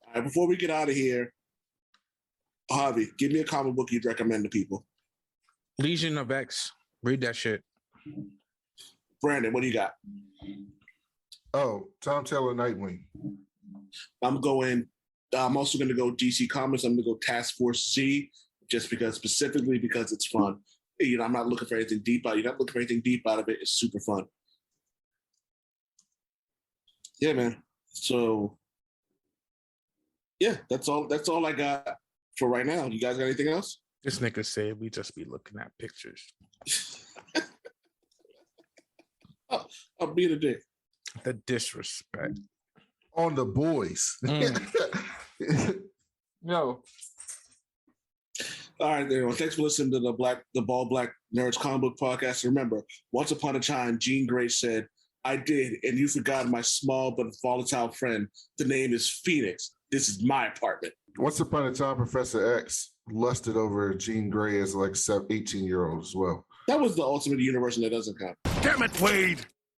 All right, before we get out of here, Javi, give me a comic book you'd recommend to people. Legion of X. Read that shit. Brandon, what do you got? Oh, Tom Taylor Nightwing. I'm also going to go DC Comics. I'm going to go Task Force Z, specifically because it's fun. I'm not looking for anything deep out. You're not looking for anything deep out of it. It's super fun. Yeah, man. So, yeah, that's all I got for right now. You guys got anything else? This nigga said we just be looking at pictures. I'll be the dick. The disrespect. on the boys. No. All right, everyone. Thanks for listening to the Bald Black Nerds Comic Book Podcast. Remember, once upon a time, Jean Grey said, "I did, and you forgot my small but volatile friend. The name is Phoenix. This is my apartment." Once upon a time, Professor X lusted over Jean Grey as like 18-year-old as well. That was the ultimate universe, and that doesn't count. Damn it, Wade!